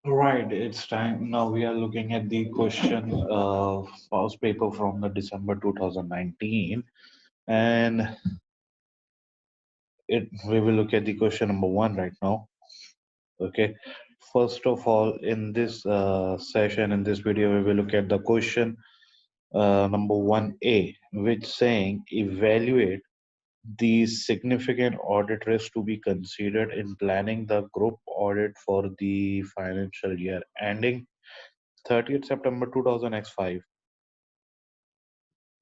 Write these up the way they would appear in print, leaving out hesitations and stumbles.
Right, it's time. Now we are looking at the question pause paper from the December 2019, and we will look at the question number one right now. Okay, first of all, in this session, in this video, we will look at the question number 1A, which saying evaluate the significant audit risk to be considered in planning the group audit for the financial year ending 30th September 2005.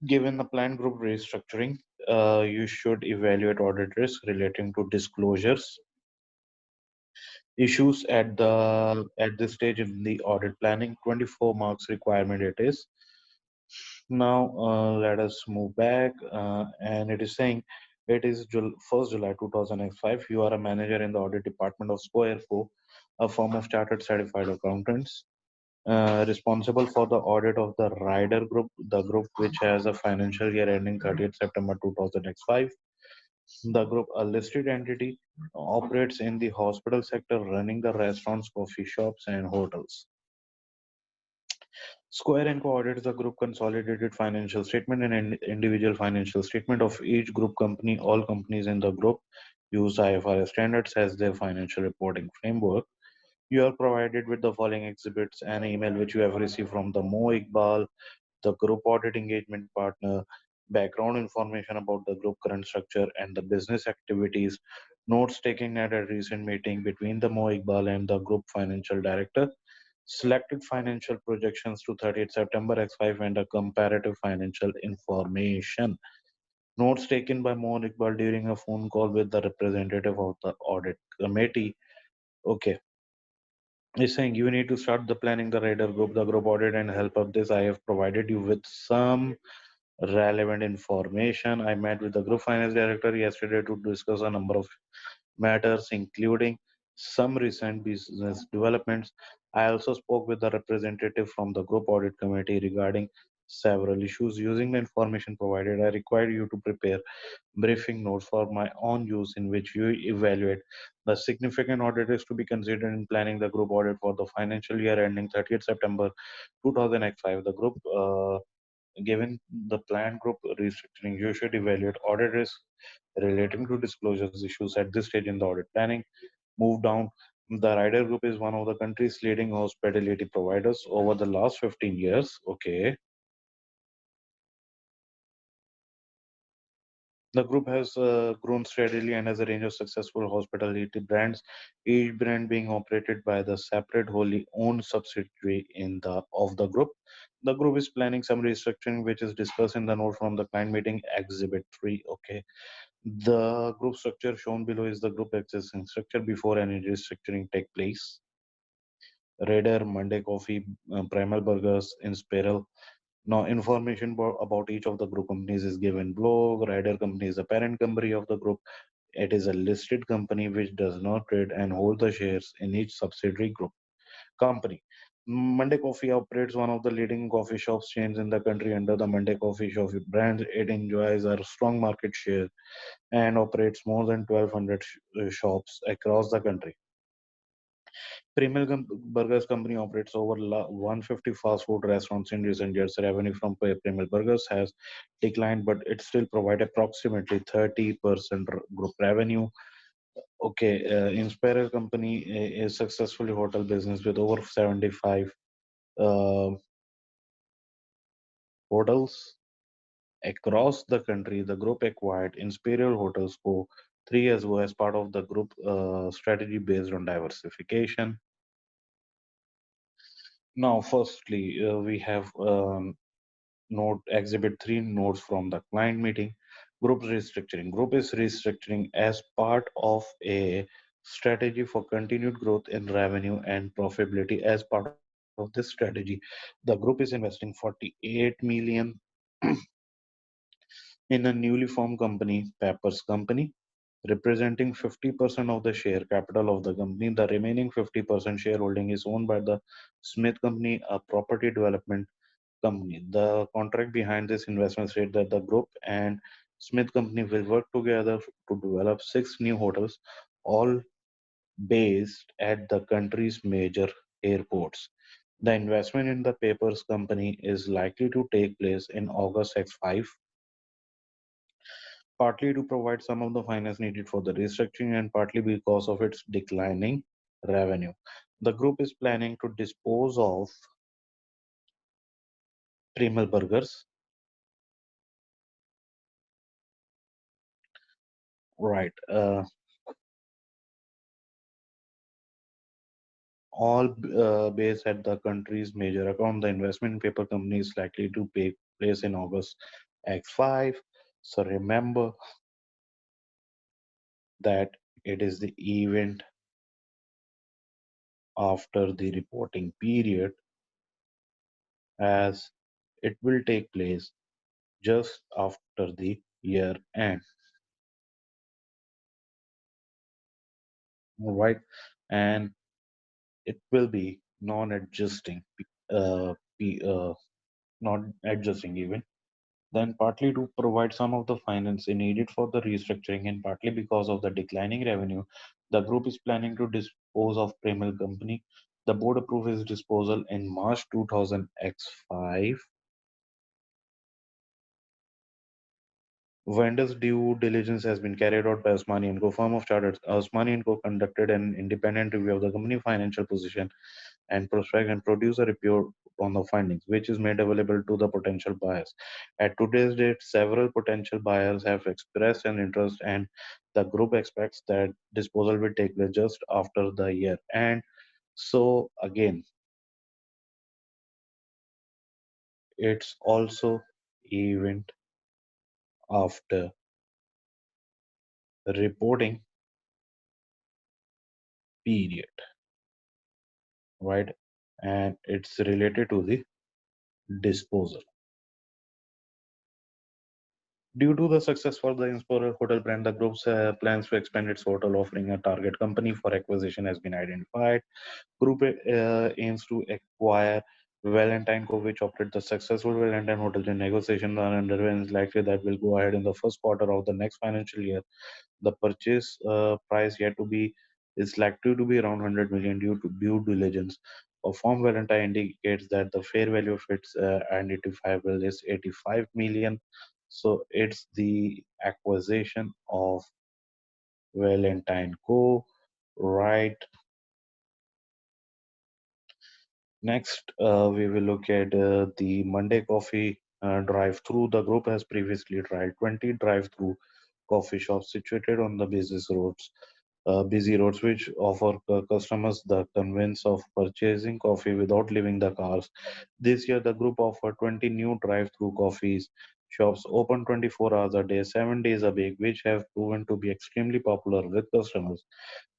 Given the planned group restructuring, you should evaluate audit risk relating to disclosures issues at this stage in the audit planning. 24 marks requirement it is. Now let us move back, and it is saying it is 1st July 2005. You are a manager in the audit department of Square Co, a firm of chartered certified accountants responsible for the audit of the Rider Group, the group which has a financial year ending 30th September 2005. The group, a listed entity, operates in the hospital sector, running the restaurants, coffee shops, and hotels. Square and audits the group consolidated financial statement and individual financial statement of each group company. All companies in the group use IFRS standards as their financial reporting framework. You are provided with the following exhibits: an email which you have received from the Mo Iqbal, the group audit engagement partner, background information about the group current structure and the business activities, notes taken at a recent meeting between the Mo Iqbal and the group financial director, selected financial projections to 30th September X5 and a comparative financial information. Notes taken by Mo Iqbal during a phone call with the representative of the audit committee. Okay, is saying you need to start the planning the radar group, the group audit, and help of this. I have provided you with some relevant information. I met with the group finance director yesterday to discuss a number of matters, including some recent business developments. I also spoke with the representative from the group audit committee regarding several issues. Using the information provided, I require you to prepare briefing notes for my own use in which you evaluate the significant audit is to be considered in planning the group audit for the financial year ending 30th September 2005. The group, given the planned group restructuring, you should evaluate audit risk relating to disclosures issues at this stage in the audit planning. Move down. The Rider Group is one of the country's leading hospitality providers over the last 15 years. Okay. The group has grown steadily and has a range of successful hospitality brands, each brand being operated by the separate wholly owned subsidiary in the of the group. The group is planning some restructuring, which is discussed in the note from the client meeting Exhibit 3. Okay. The group structure shown below is the group existing structure before any restructuring take place. Raider, Monday Coffee, Primal Burgers, Inspiral. Now, information about each of the group companies is given below. Rider Company is the parent company of the group. It is a listed company which does not trade and hold the shares in each subsidiary group company. Monday Coffee operates one of the leading coffee shops chains in the country under the Monday Coffee Shop brand. It enjoys a strong market share and operates more than 1,200 shops across the country. Burgers Company operates over 150 fast food restaurants in recent years. Revenue from Premier Burgers has declined, but it still provides approximately 30% group revenue. Okay, Inspire Company is successfully hotel business with over 75 uh, hotels across the country. The group acquired Imperial Hotels Co. 3 years ago as part of the group strategy based on diversification. Now, firstly, we have note exhibit 3 notes from the client meeting. Group restructuring. Group is restructuring as part of a strategy for continued growth in revenue and profitability. As part of this strategy, the group is investing 48 million in a newly formed company, Peppers Company, representing 50% of the share capital of the company. The remaining 50% shareholding is owned by the Smith Company, a property development company. The contract behind this investment said that the group and Smith Company will work together to develop 6 new hotels, all based at the country's major airports. The investment in the papers company is likely to take place in August X5, partly to provide some of the finance needed for the restructuring and partly because of its declining revenue. The group is planning to dispose of Primal Burgers, right? All based at the country's major account. The investment in paper company is likely to take place in August X5. So remember that it is the event after the reporting period, as it will take place just after the year end. All right, and it will be non-adjusting, uh, uh, non-adjusting even. Then partly to provide some of the finance needed for the restructuring and partly because of the declining revenue, the group is planning to dispose of Premal Company. The board approved its disposal in March 2000 X5. Vendors due diligence has been carried out by Osmani and Co. Firm of Chartered. Osmani and Co. conducted an independent review of the company financial position and prospect and produce a report on the findings, which is made available to the potential buyers. At today's date, several potential buyers have expressed an interest, and the group expects that disposal will take place just after the year. And so, again, it's also event after reporting period, right? And it's related to the disposal. Due to the success for the Inspire hotel brand, the group's plans to expand its hotel offering a target company for acquisition has been identified. Group aims to acquire Valentine Co, which operates the successful Valentine Hotel. In negotiations are underway and it's likely that will go ahead in the first quarter of the next financial year. The purchase price yet to be is likely to be around 100 million due to due diligence. A form Valentine indicates that the fair value of its identifiable is 85 million. So it's the acquisition of Valentine Co. Right. Next, we will look at the Monday Coffee drive-through. The group has previously tried 20 drive-through coffee shops situated on the busy roads, which offer customers the convenience of purchasing coffee without leaving the cars. This year, the group offered 20 new drive-through coffees shops open 24 hours a day, 7 days a week, which have proven to be extremely popular with customers.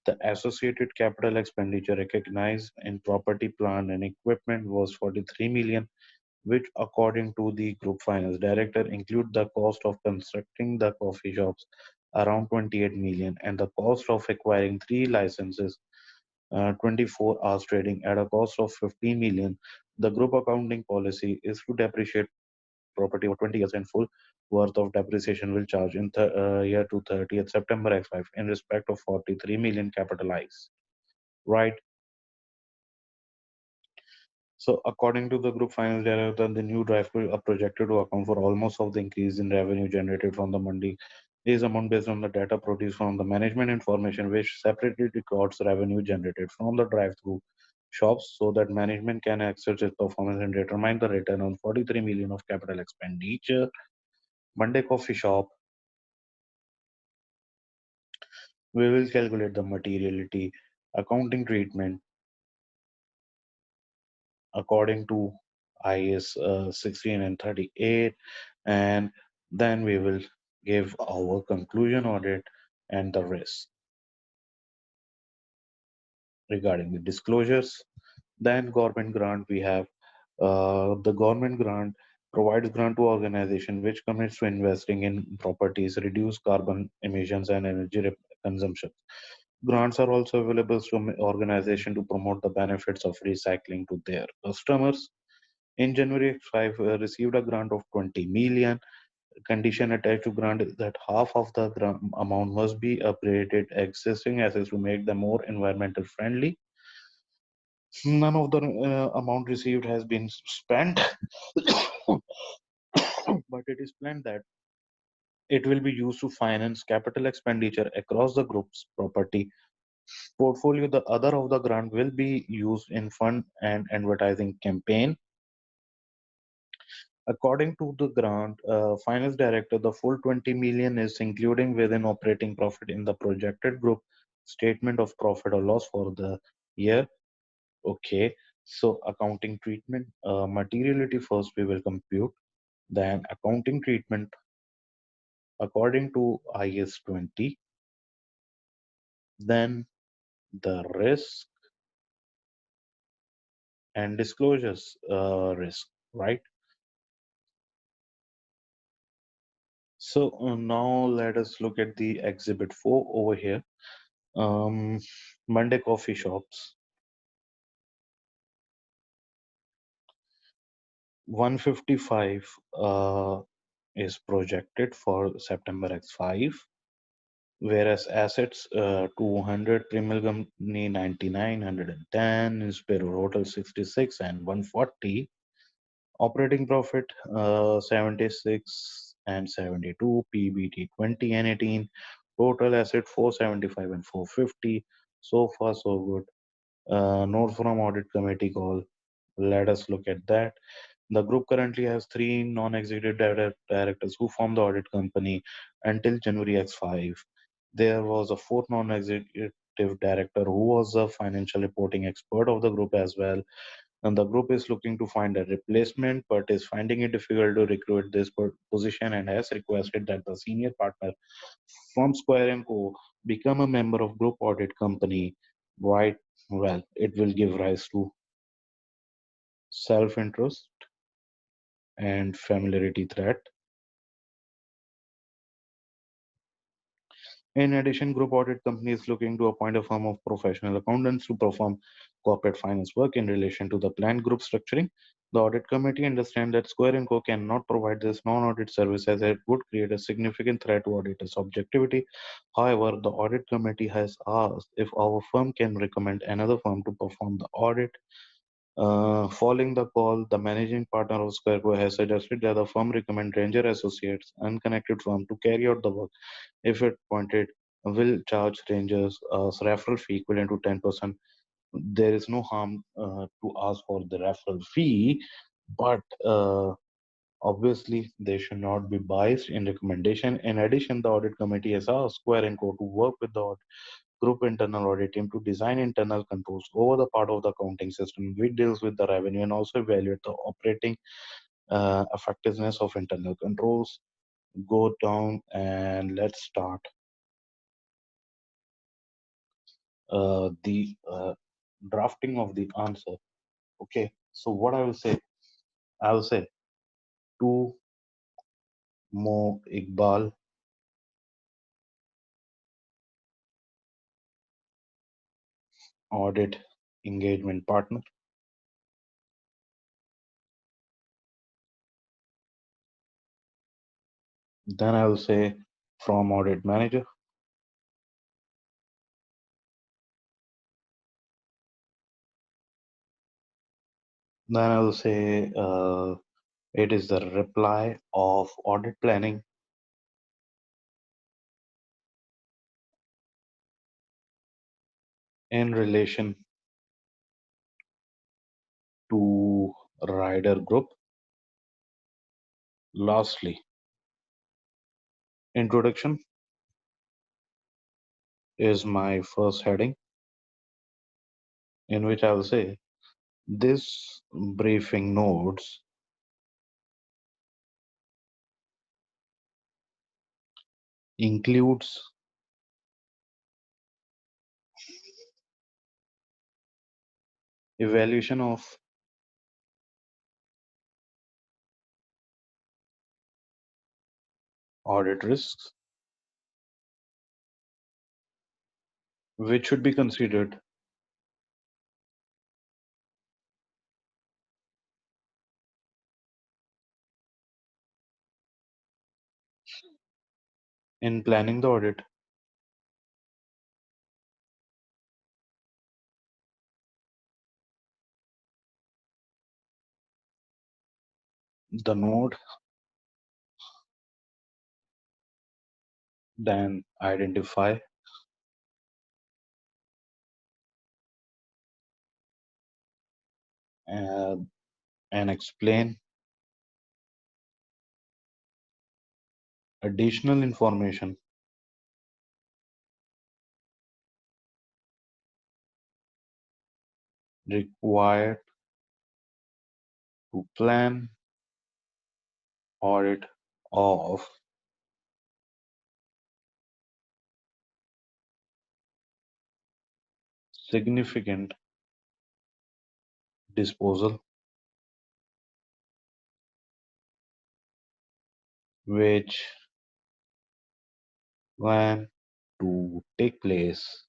The associated capital expenditure recognized in property, plant, and equipment was 43 million, which, according to the group finance director, include the cost of constructing the coffee shops around 28 million and the cost of acquiring three licenses, 24 hours trading at a cost of 15 million. The group accounting policy is to depreciate property over 20 years and full worth of depreciation will charge in year to 30th September X5 in respect of 43 million capitalized. Right. So according to the group finance director, the new drive are projected to account for almost of the increase in revenue generated from the Mandi. This amount based on the data produced from the management information, which separately records revenue generated from the drive-through shops, so that management can access its performance and determine the return on 43 million of capital expenditure. Monday Coffee Shop, we will calculate the materiality accounting treatment according to IS 16 and 38, and then we will give our conclusion audit and the rest regarding the disclosures. Then government grant, we have the government grant provides grant to organization which commits to investing in properties, reduce carbon emissions and energy consumption. Grants are also available to organization to promote the benefits of recycling to their customers. In January, 5 received a grant of 20 million. Condition attached to grant is that half of the grant amount must be upgraded existing assets to make them more environmental friendly. None of the amount received has been spent, but it is planned that it will be used to finance capital expenditure across the group's property portfolio. The other of the grant will be used in fund and advertising campaign. According to the grant finance director, the full 20 million is including within operating profit in the projected group statement of profit or loss for the year. Okay, so accounting treatment, materiality first we will compute, then accounting treatment according to IS 20, then the risk and disclosures risk, right? So now let us look at the exhibit 4 over here. Um, Monday coffee shops. 155 is projected for September X5, whereas assets 200, Premier Company 99, 110, Inspiro Hotel 66 and 140. Operating profit 76 and 72, PBT 20 and 18, total asset 475 and 450. So far, so good. Note from audit committee call. Let us look at that. The group currently has three non-executive directors who formed the audit company until January X5. There was a fourth non-executive director who was a financial reporting expert of the group as well. And the group is looking to find a replacement, but is finding it difficult to recruit this position and has requested that the senior partner from Square and Co. become a member of group audit company. Right? Well, it will give rise to self-interest and familiarity threat. In addition, group audit company is looking to appoint a firm of professional accountants to perform corporate finance work in relation to the planned group structuring. The audit committee understands that Square & Co. cannot provide this non-audit service as it would create a significant threat to auditors' objectivity. However, the audit committee has asked if our firm can recommend another firm to perform the audit. Following the call, the managing partner of Square Co. has suggested that the firm recommend Ranger Associates, unconnected firm, to carry out the work. If it appointed, will charge Rangers a referral fee equivalent to 10%. There is no harm to ask for the referral fee, but obviously they should not be biased in recommendation. In addition, the audit committee has asked Square and Co to work with the group internal audit team to design internal controls over the part of the accounting system which deals with the revenue and also evaluate the operating effectiveness of internal controls. Go down and let's start the drafting of the answer. Okay, so what I will say to Mo Iqbal, audit engagement partner. Then I will say from audit manager. Then I will say it is the reply of audit planning in relation to rider group. Lastly, introduction is my first heading, in which I will say this briefing notes includes evaluation of audit risks, which should be considered in planning the audit. The node then identify uh, and explain additional information required to plan audit of significant disposal which plan to take place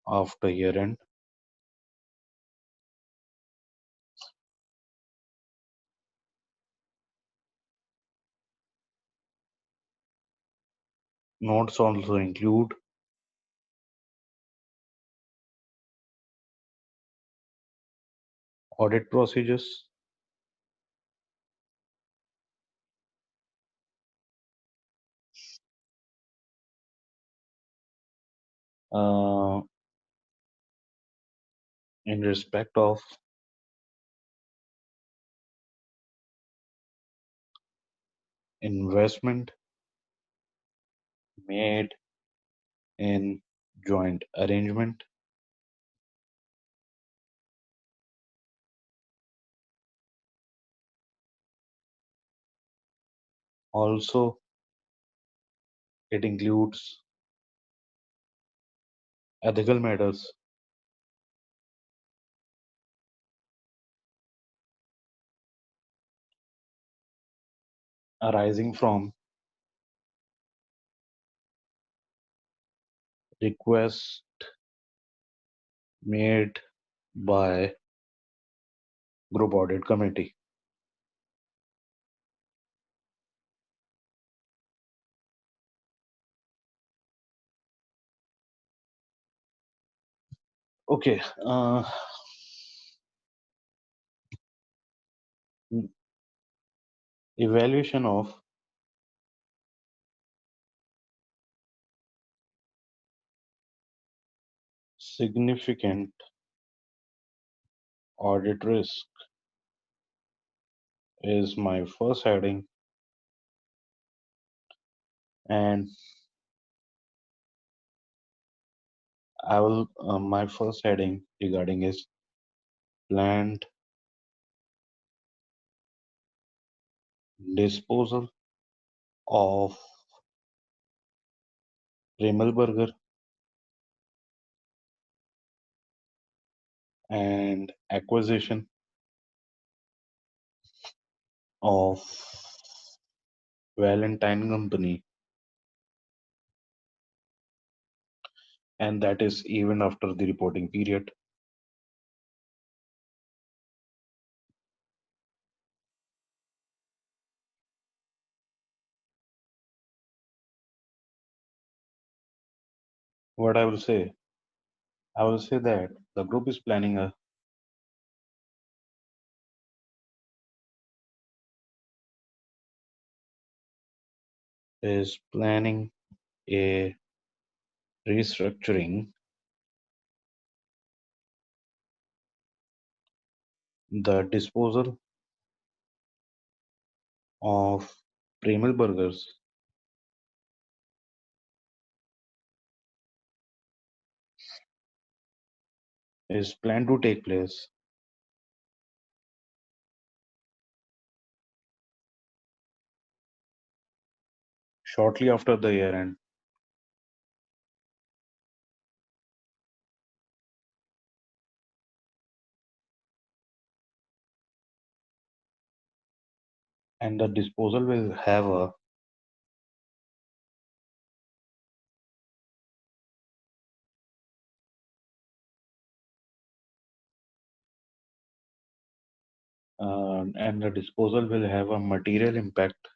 after year end. Notes also include audit procedures, uh, in respect of investment made in joint arrangement. Also, it includes ethical matters arising from requests made by group audit committee. Okay, evaluation of significant audit risk is my first heading, and I will my first heading regarding is planned disposal of Burger and acquisition of Valentine Company, and that is even after the reporting period. What I will say that the group is planning a restructuring the disposal of Primal Burgers is planned to take place shortly after the year end, and the disposal will have a material impact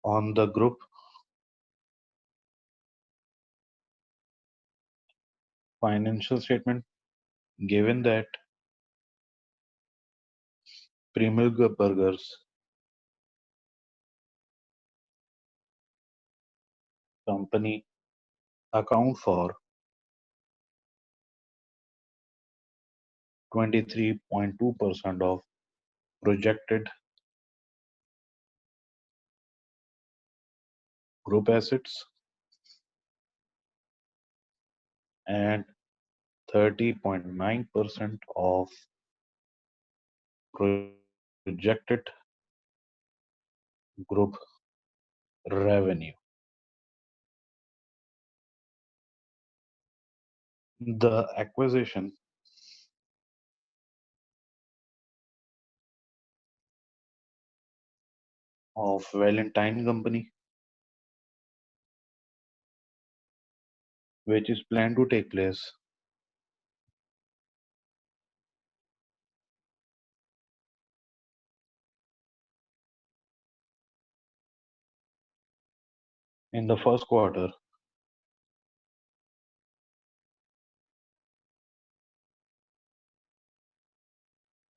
on the group financial statement, given that Primul Burgers company account for 23.2% of projected group assets and 30.9% of projected group revenue. The acquisition of Valentine Company, which is planned to take place in the first quarter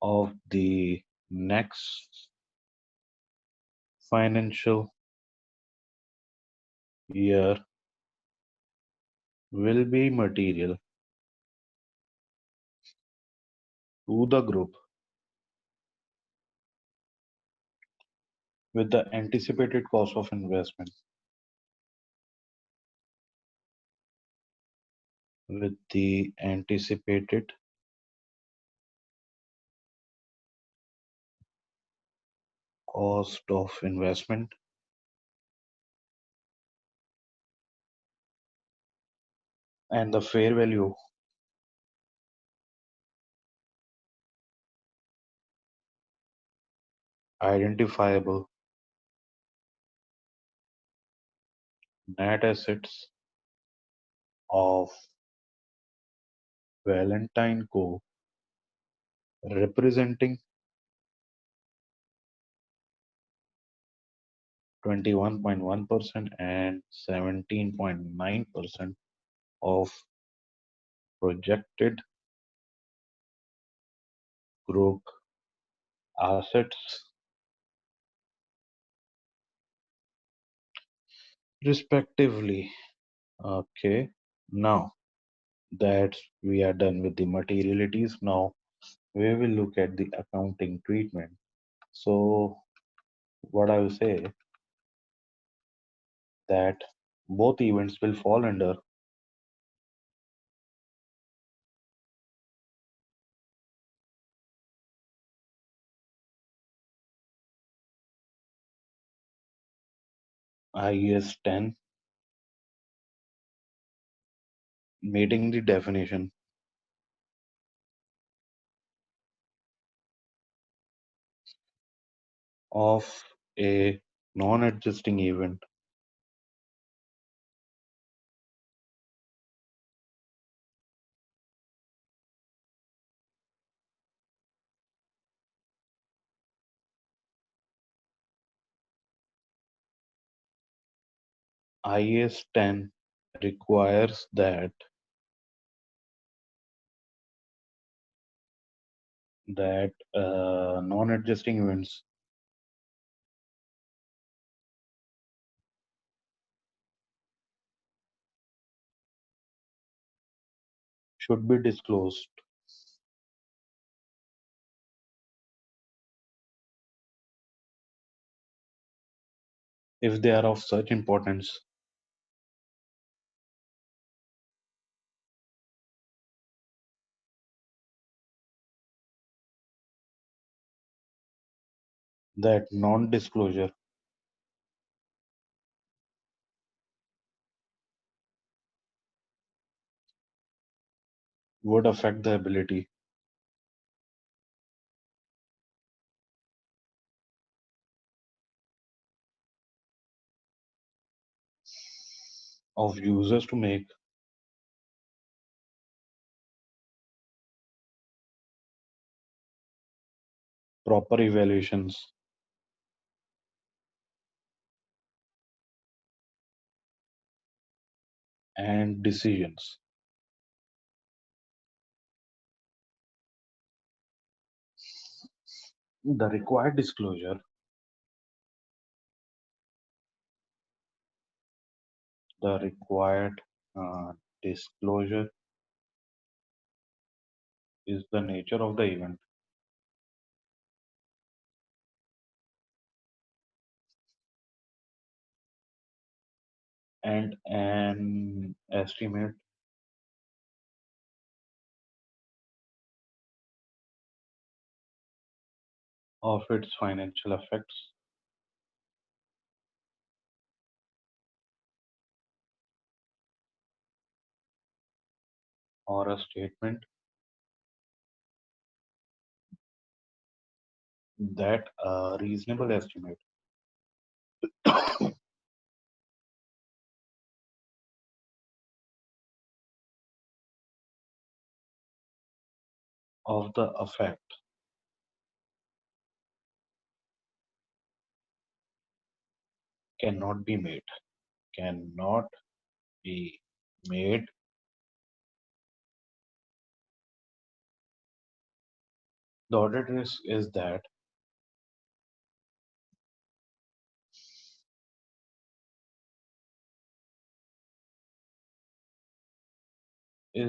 of the next financial year, will be material to the group, with the anticipated cost of investment with the anticipated cost of investment and the fair value identifiable net assets of Valentine Co. representing 21.1% and 17.9% of projected group assets respectively. Okay, now that we are done with the materialities, now we will look at the accounting treatment. So, what I will say that both events will fall under IAS 10, meeting the definition of a non-adjusting event. IAS 10 requires that non-adjusting events should be disclosed if they are of such importance that non-disclosure would affect the ability of users to make proper evaluations and decisions. The required disclosure, the required disclosure is the nature of the event and an estimate of its financial effects or a statement that a reasonable estimate of the effect cannot be made. Cannot be made. The audit risk is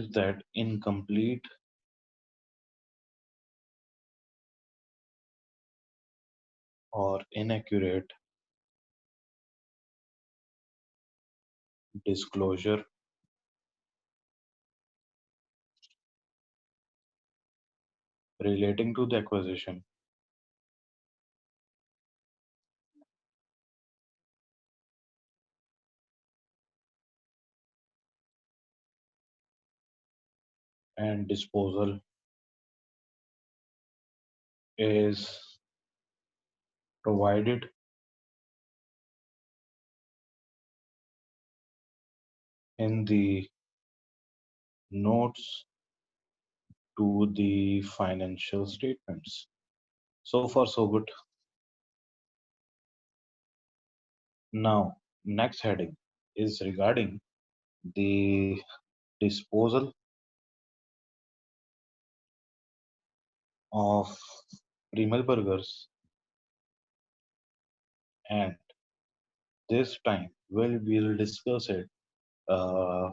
that incomplete or inaccurate disclosure relating to the acquisition and disposal is provided in the notes to the financial statements. So far, so good. Now, next heading is regarding the disposal of Primal Burgers, and this time we'll discuss it uh,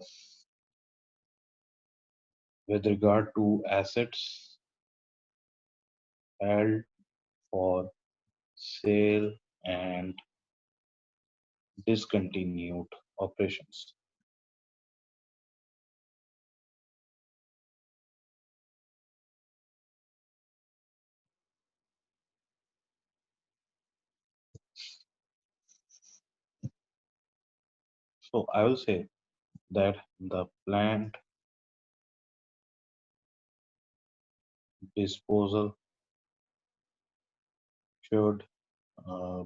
with regard to assets held for sale and discontinued operations. So I will say that the planned disposal should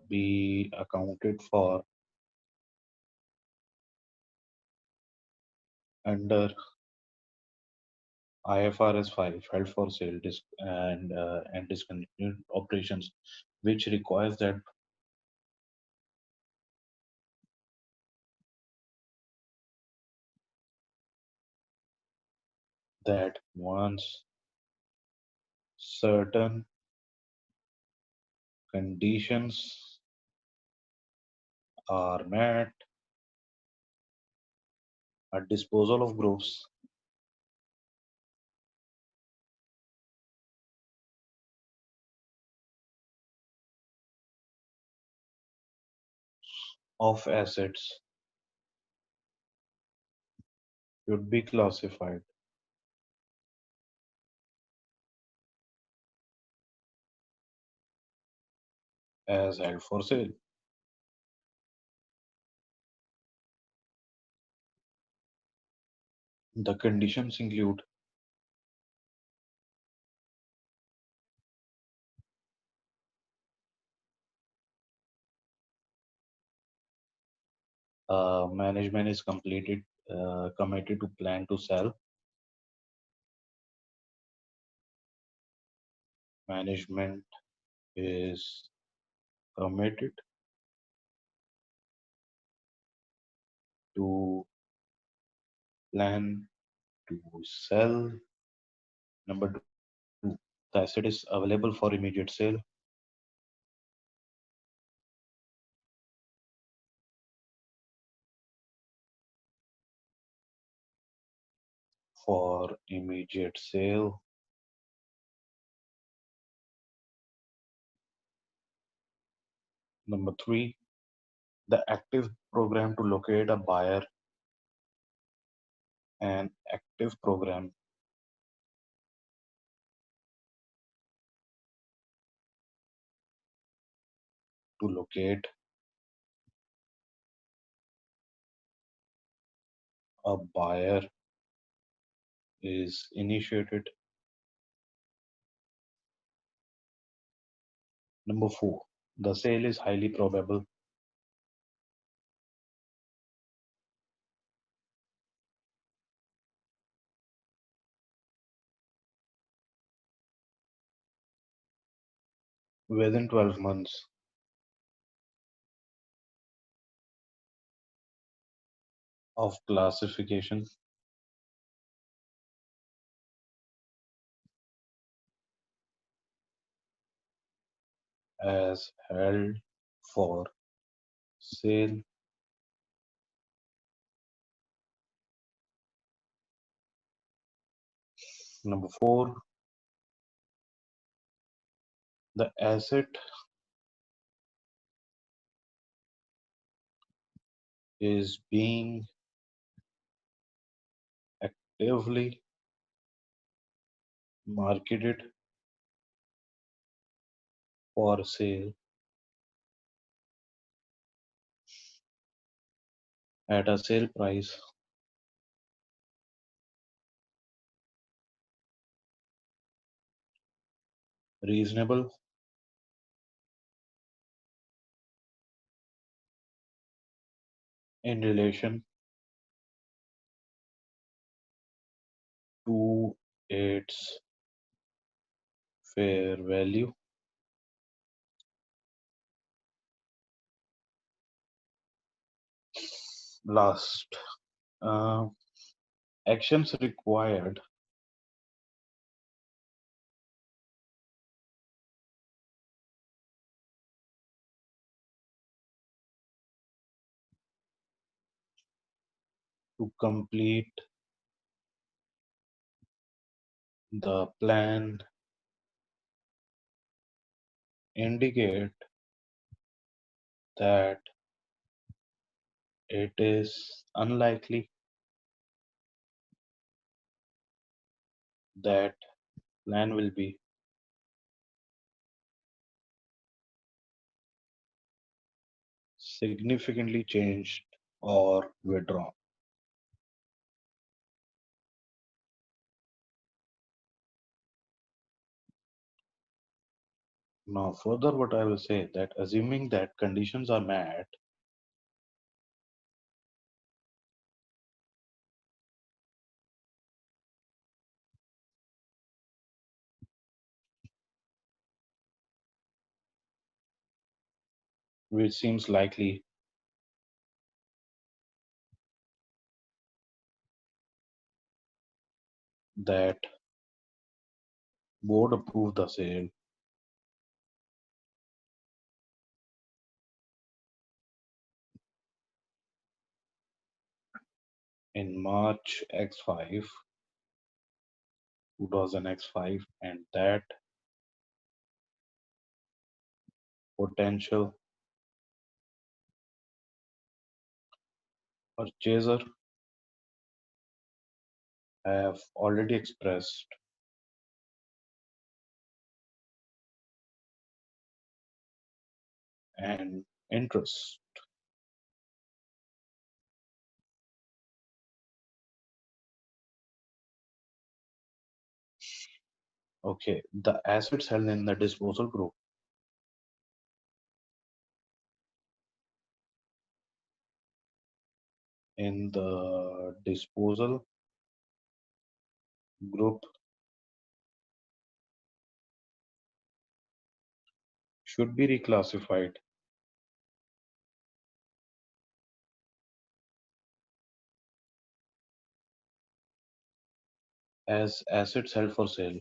be accounted for under IFRS 5, held for sale and discontinued operations, which requires that once certain conditions are met, a disposal of groups of assets should be classified as held for sale. The conditions include management is committed to plan to sell, management is committed to plan to sell. Number two, the asset is available for immediate sale. for immediate sale. Number three, the active program to locate a buyer. An active program to locate a buyer is initiated. Number four, the sale is highly probable. Within 12 months of classification as held for sale. Number four, the asset is being actively marketed for sale at a sale price reasonable in relation to its fair value. Last, uh, actions required to complete the plan indicate that it is unlikely that plan will be significantly changed or withdrawn. Now, further, what I will say that assuming that conditions are met, which seems likely, that board approve the sale in March X5, 2000X5, and that potential purchaser have already expressed an interest. Okay, the assets held in the disposal group in the disposal group should be reclassified as assets held for sale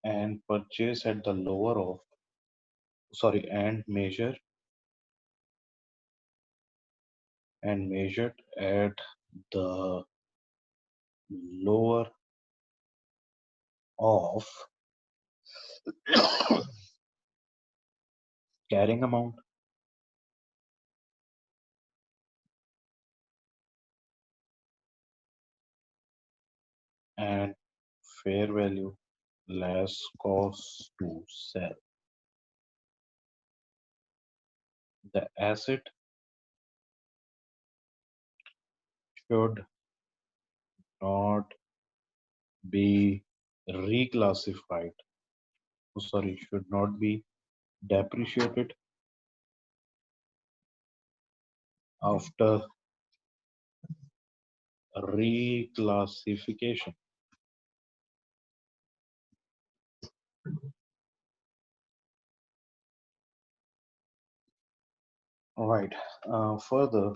and purchase at the lower of and measured at the lower of carrying amount and fair value less cost to sell. The asset should not be reclassified. Should not be depreciated after reclassification. All right. Further,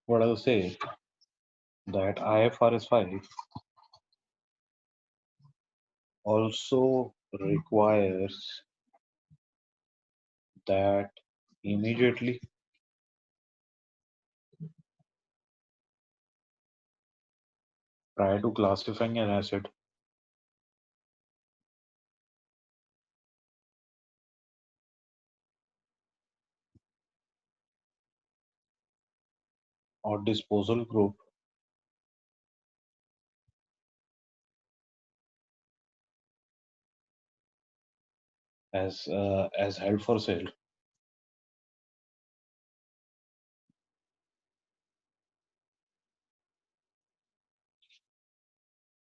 what I'll say that IFRS 5 also requires that immediately prior to classifying an asset or disposal group as held for sale,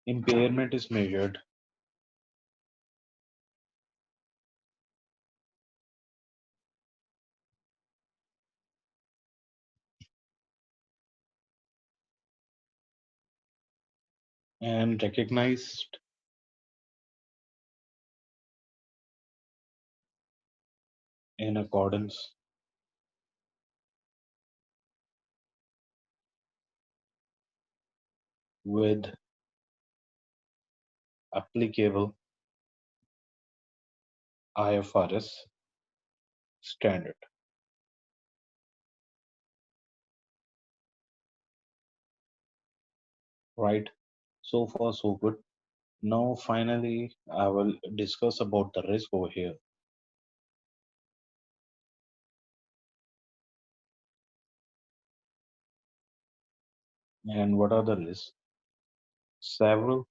impairment is measured and recognized in accordance with applicable IFRS standard. Right. So far, so good. Now, finally, I will discuss about the risk over here. And what are the risks? Several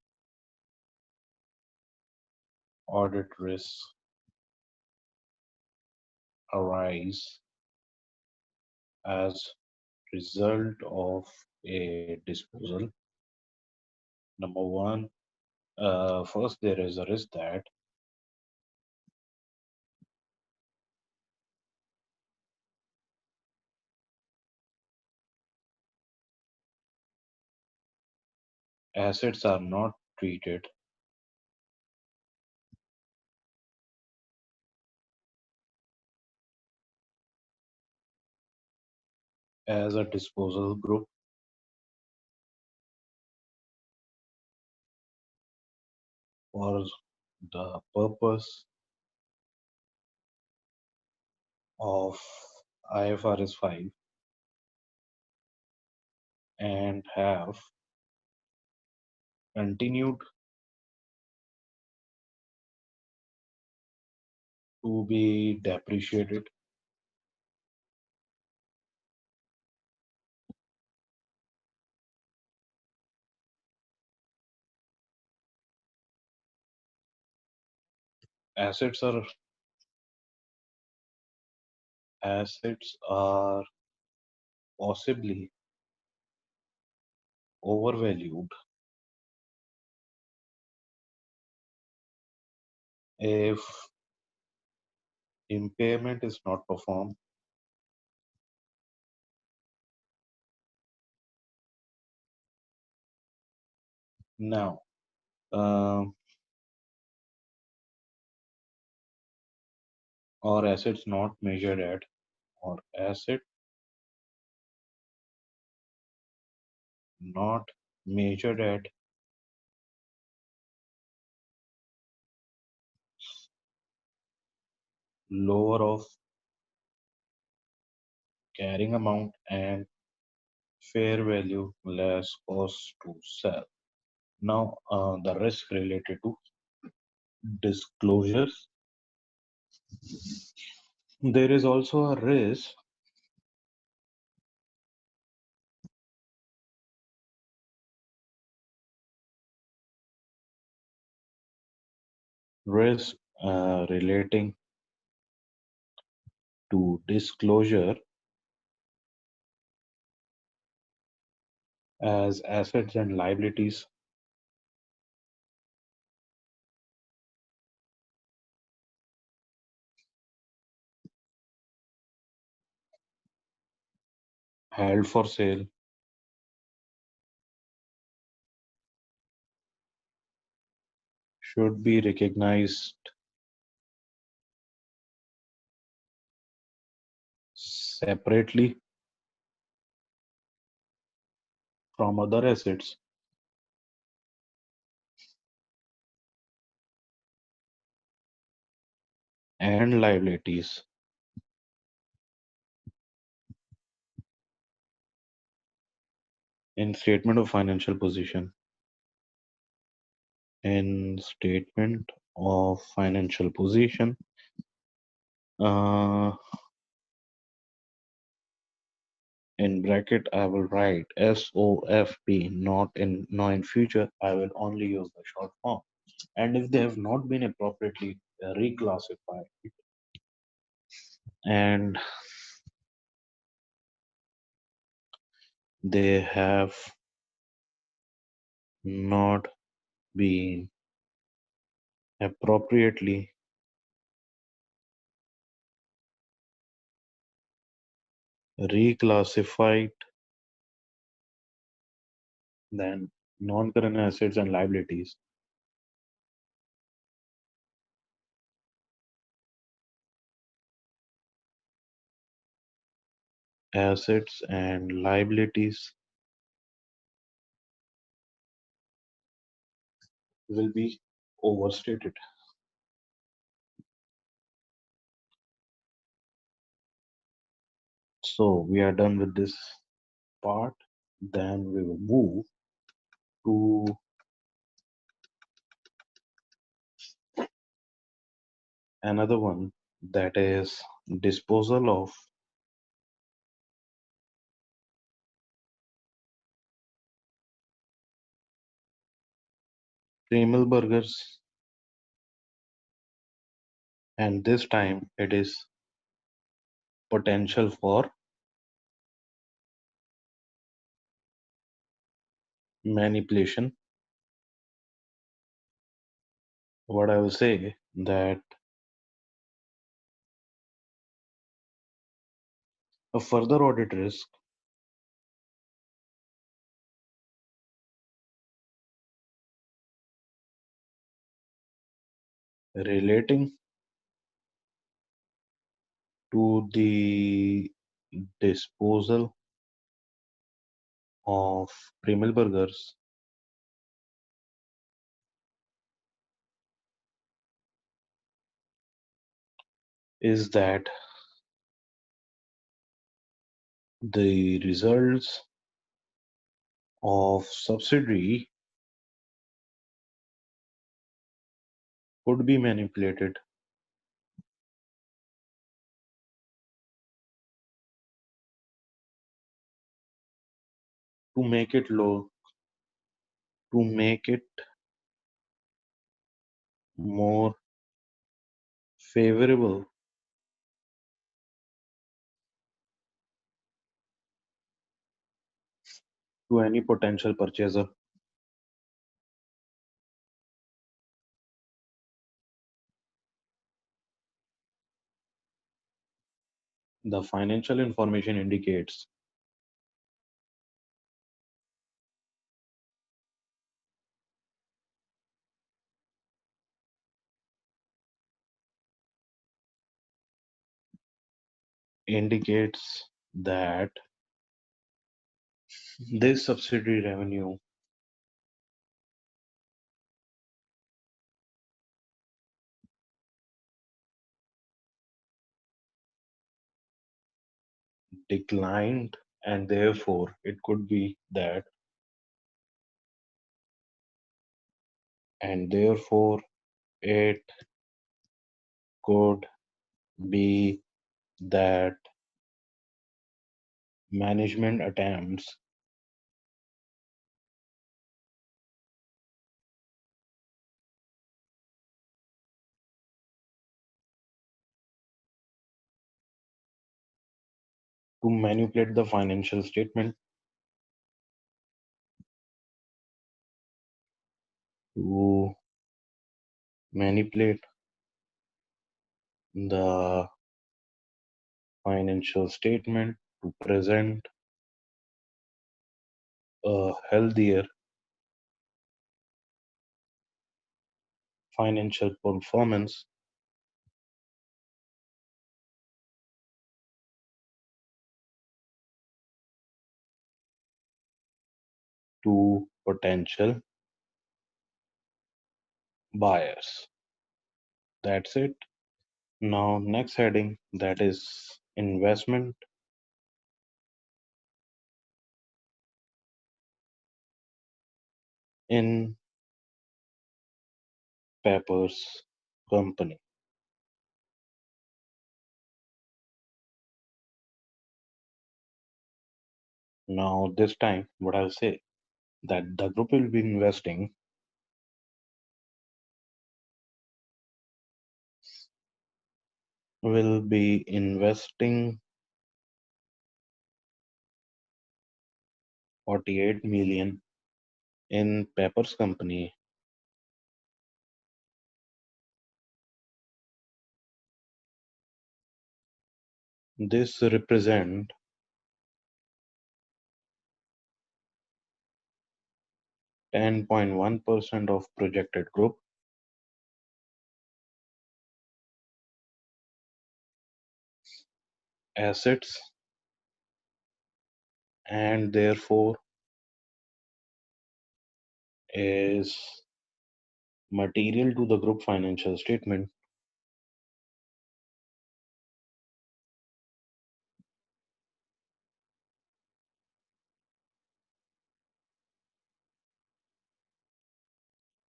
audit risks arise as result of a disposal. Number one, first there is a risk that assets are not treated as a disposal group for the purpose of IFRS 5 and have continued to be depreciated. Assets are possibly overvalued if impairment is not performed. Now, um, or assets not measured at, or asset not measured at lower of carrying amount and fair value less cost to sell. Now, the risk related to disclosures. There is also a risk relating to disclosure as assets and liabilities held for sale should be recognized separately from other assets and liabilities in statement of financial position. In statement of financial position, uh, in bracket I will write SOFP, not in now in future I will only use the short form. And if they have not been appropriately reclassified and they have not been appropriately reclassified, then non-current assets and liabilities assets and liabilities will be overstated. So we are done with this part. Then we will move to another one, that is disposal of Kreml burgers, and this time it is potential for manipulation. What I will say that a further audit risk relating to the disposal of Kreml burgers is that the results of subsidiary could be manipulated to make it low, to make it more favorable to any potential purchaser. The financial information indicates that this subsidiary revenue declined, and therefore it could be that, and therefore it could be that management attempts to manipulate the financial statement, to manipulate the financial statement to present a healthier financial performance to potential buyers. That's it. Now, next heading, that is investment in Pepper's company. Now, this time, what I'll say that the group will be investing 48 million in Pepper's company. This represent 10.1% of projected group assets, and therefore is material to the group financial statement.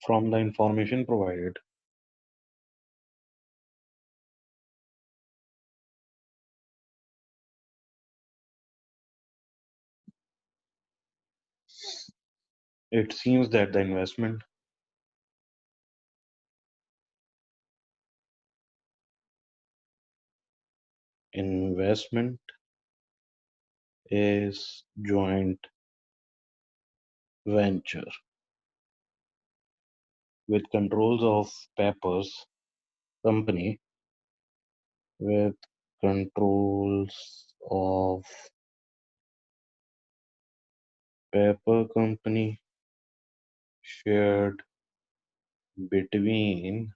From the information provided, it seems that the investment is joint venture with controls of Pepper's company, with controls of Pepper company shared between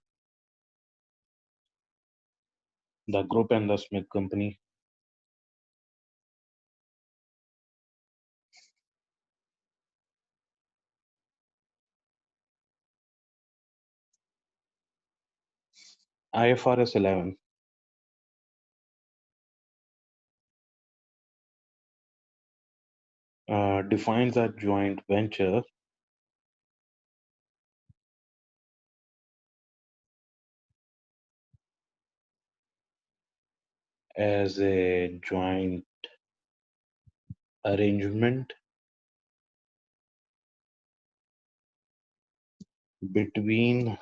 the group and the Smith company. IFRS 11 defines a joint venture as a joint arrangement between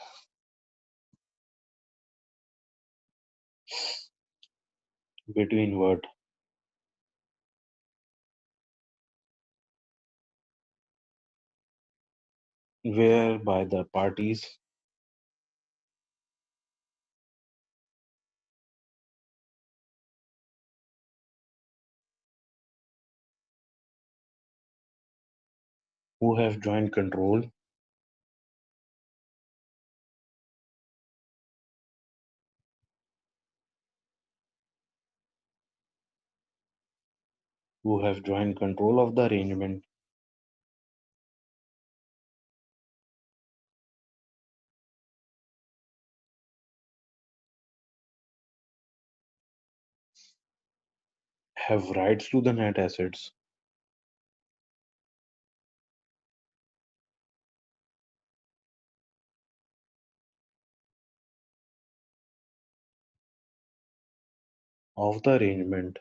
what, whereby the parties who have joint control of the arrangement have rights to the net assets of the arrangement.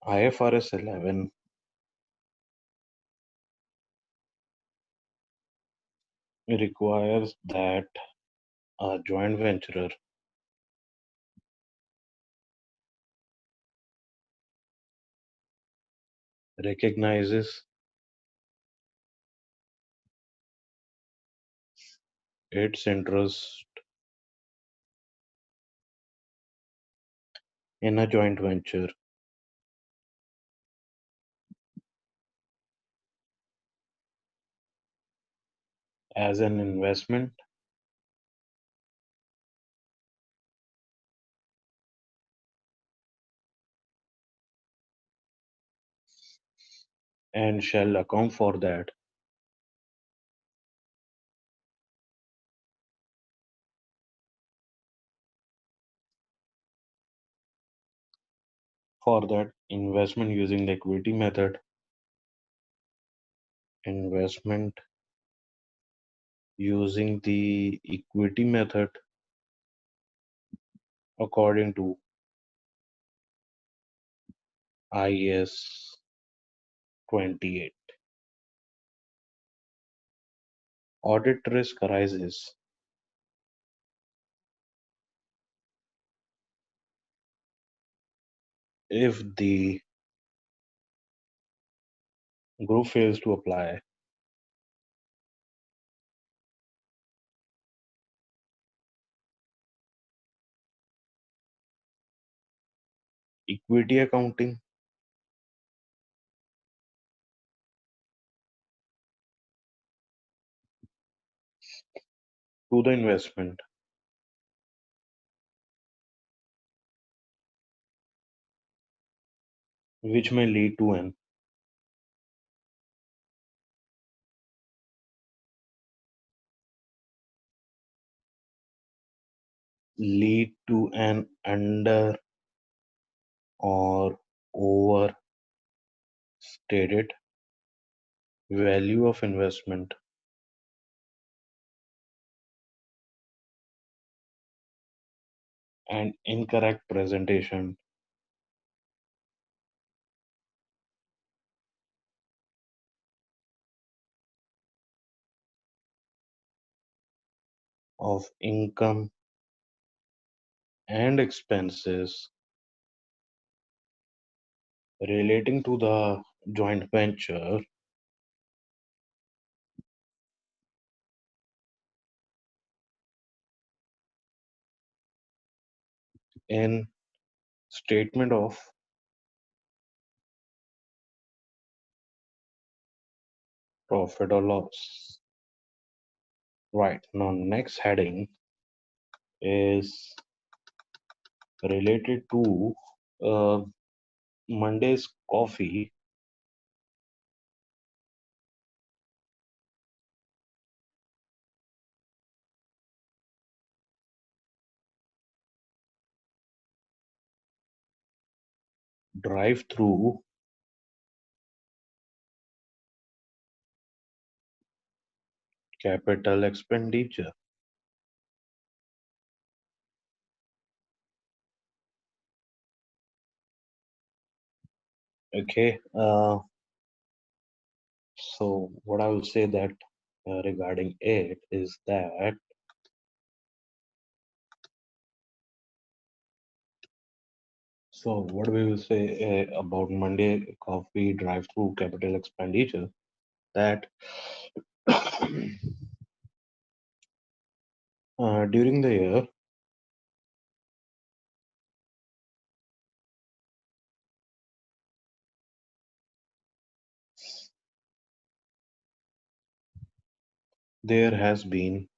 IFRS 11 requires that a joint venturer recognizes its interest in a joint venture as an investment and shall account for that investment using the equity method, investment using the equity method according to IS 28. Audit risk arises if the group fails to apply equity accounting to the investment, which may lead to an under or overstated value of investment and incorrect presentation of income and expenses relating to the joint venture in statement of profit or loss. Right now, next heading is related to uh, Monday's coffee. Drive through capital expenditure. Okay, so what I will say that regarding it is that so what we will say about Monday coffee drive through capital expenditure that during the year there has been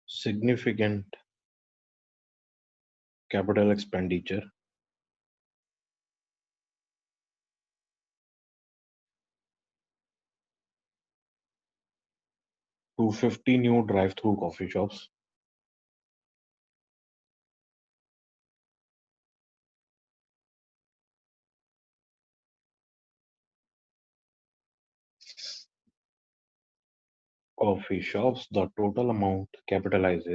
significant capital expenditure, to 50 new drive-through coffee shops, the total amount capitalized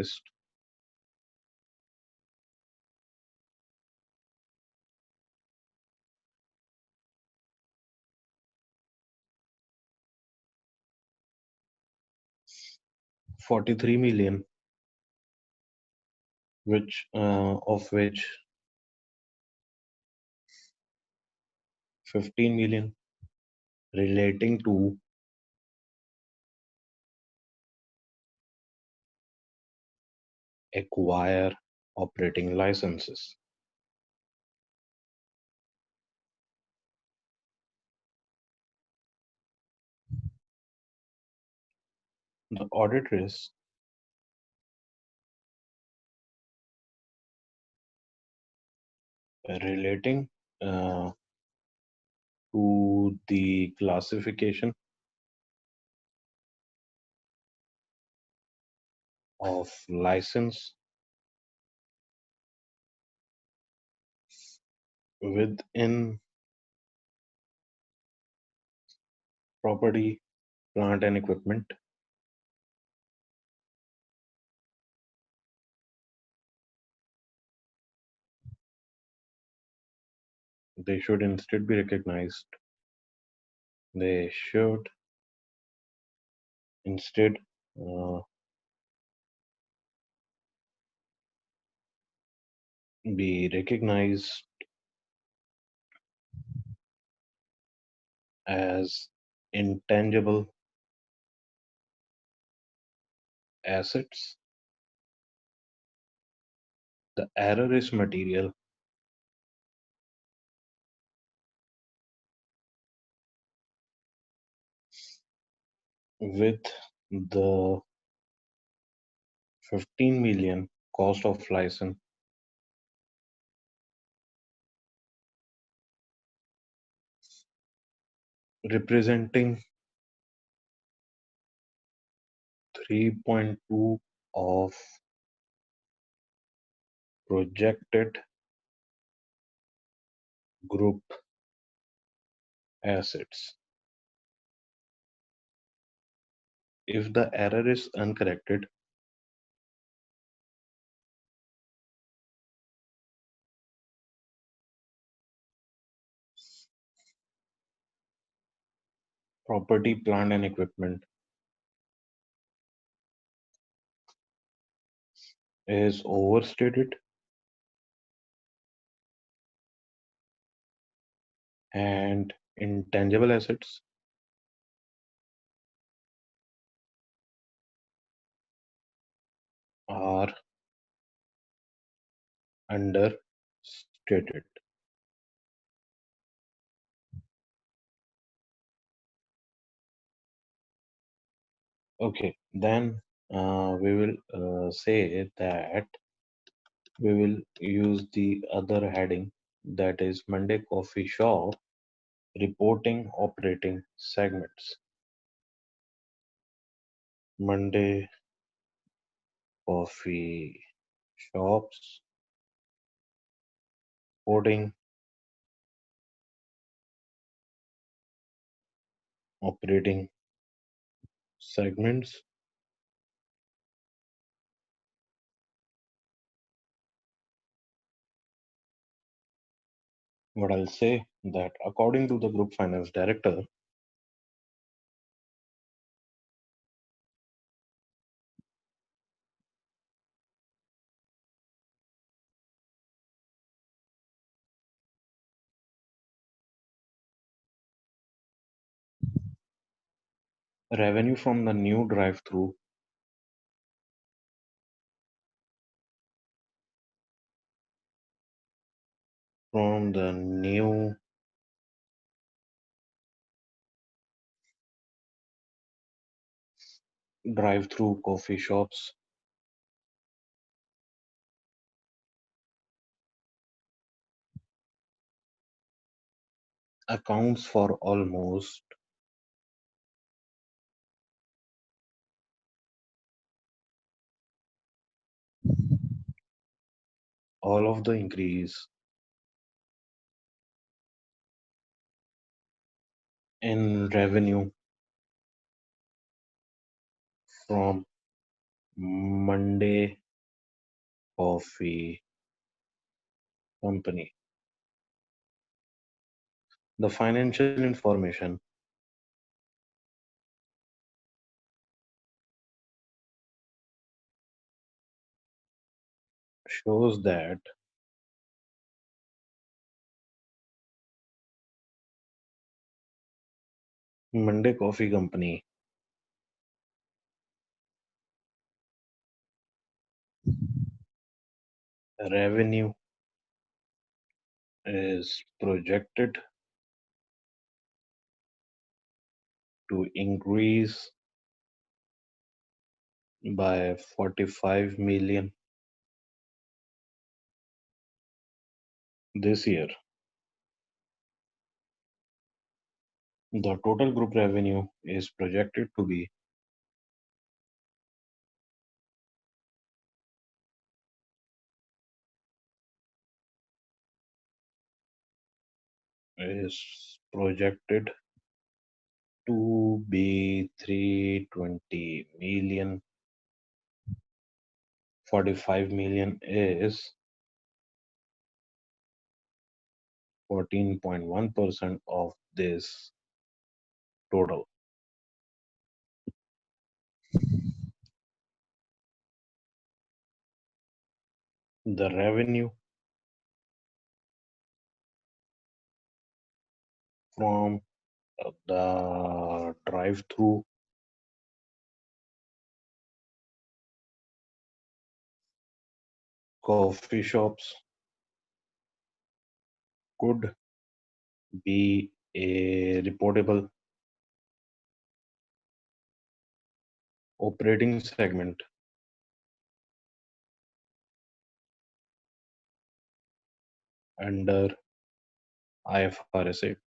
43 million, of which 15 million relating to acquire operating licenses. The audit risk relating uh, to the classification of license within property, plant, and equipment. They should instead be recognized. They should instead uh, be recognized as intangible assets. The error is material with the 15 million cost of license representing 3.2 of projected group assets. If the error is uncorrected, property, plant, and equipment is overstated and intangible assets are understated. Okay, then we will say that we will use the other heading, that is Monday Coffee Shop reporting operating segments. Monday Coffee Shops reporting operating segments. What I'll say that according to the group finance director, revenue from the new drive-through from the new drive-through coffee shops accounts for almost all of the increase in revenue from Monday Coffee Company. The financial information shows that Monday Coffee Company revenue is projected to increase by 45 million this year. The total group revenue is projected to be is projected to be 320 million. 45 million is 14.1% of this total. The revenue from the drive-through coffee shops could be a reportable operating segment under IFRS 8.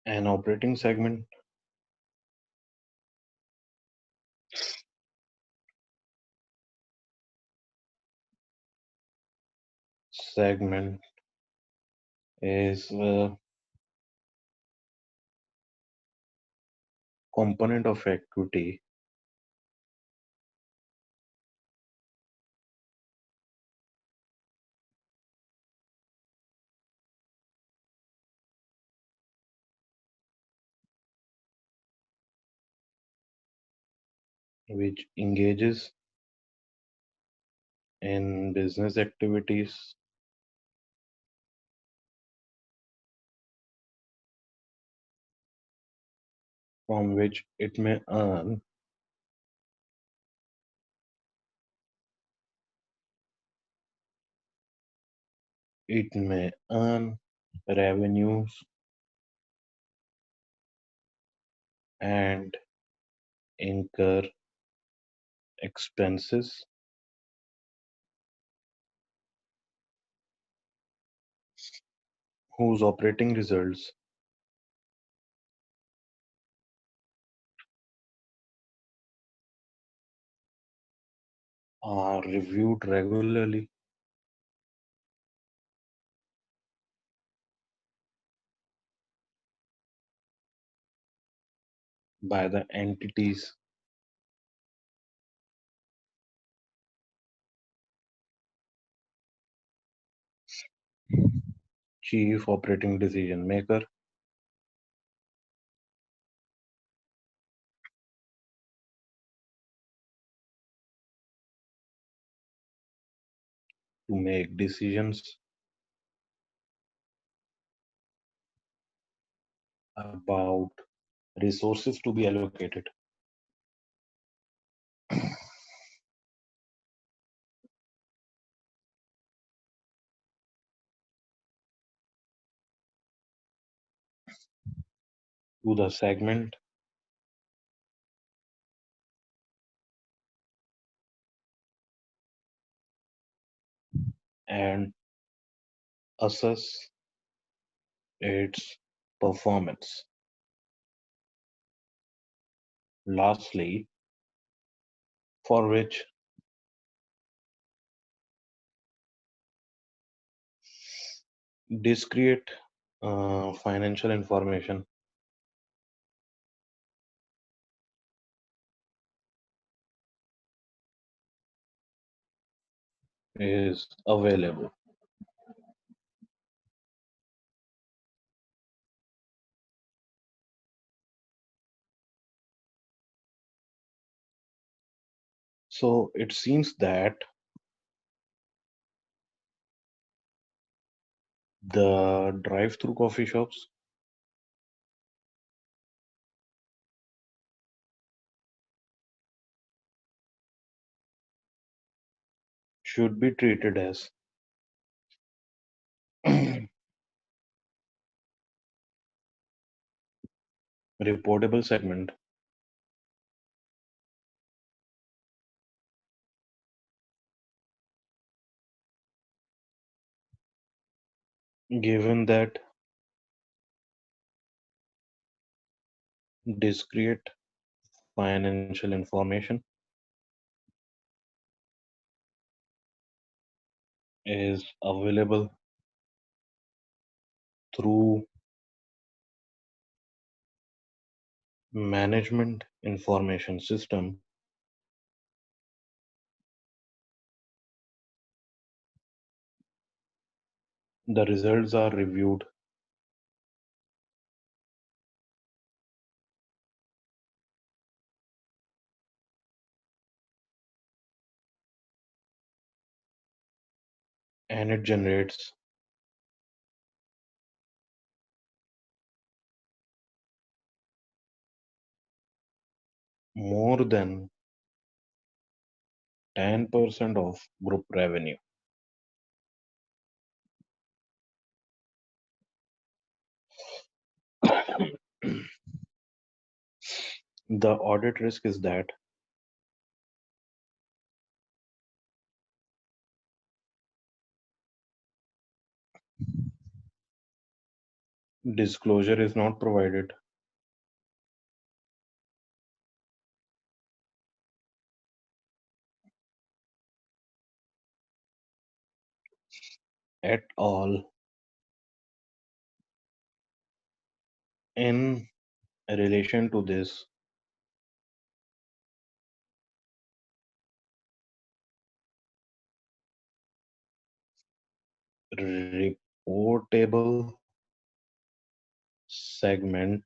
An operating segment is a component of equity which engages in business activities from which it may earn revenues and incur expenses whose operating results are reviewed regularly by the entity's chief operating decision maker to make decisions about resources to be allocated. To the segment and assess its performance. Lastly, for which discrete financial information is available. So it seems that the drive-through coffee shops should be treated as reportable segment, given that discrete financial information is available through management information system. The results are reviewed and it generates more than 10% of group revenue. The audit risk is that disclosure is not provided at all in relation to this reportable segment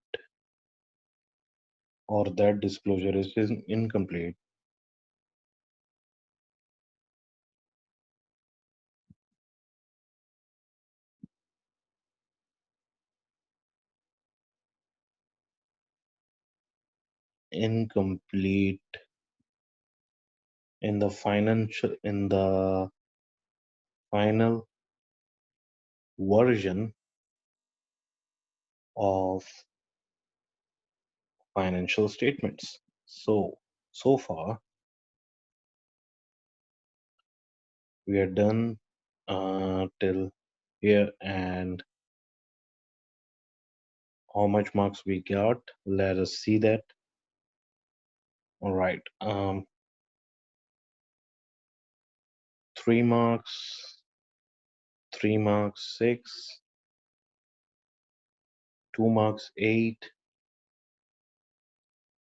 or that disclosure is incomplete. Incomplete in the final version of financial statements. So far we are done till here, and how much marks we got? Let us see that. All right. 3 marks, 3 marks, 6, 2 marks, 8,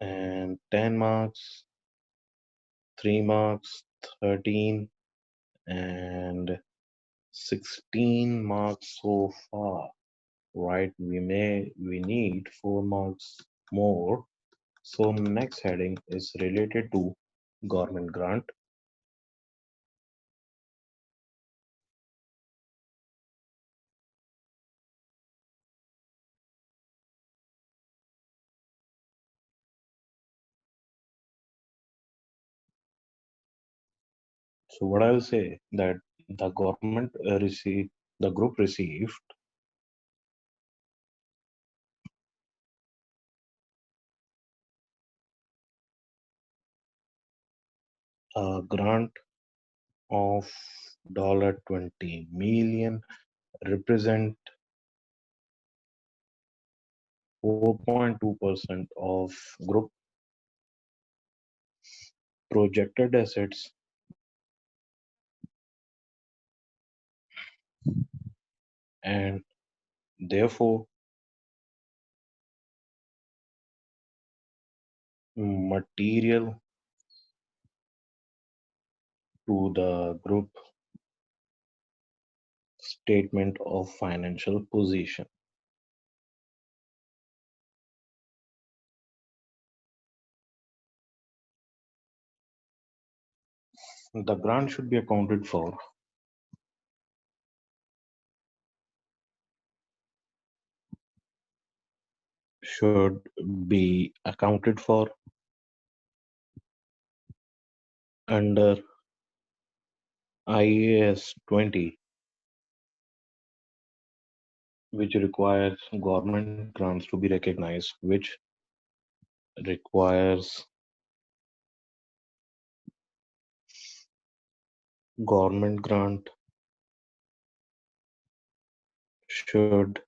and 10 marks, 3 marks, 13, and 16 marks so far. Right, we need 4 marks more. So next heading is related to government grant. So what I will say that the government the group received a grant of $20 million represent 4.2% of group projected assets and therefore material to the group statement of financial position. The grant should be accounted for, should be accounted for under IAS 20, which requires government grants to be recognized, which requires government grant should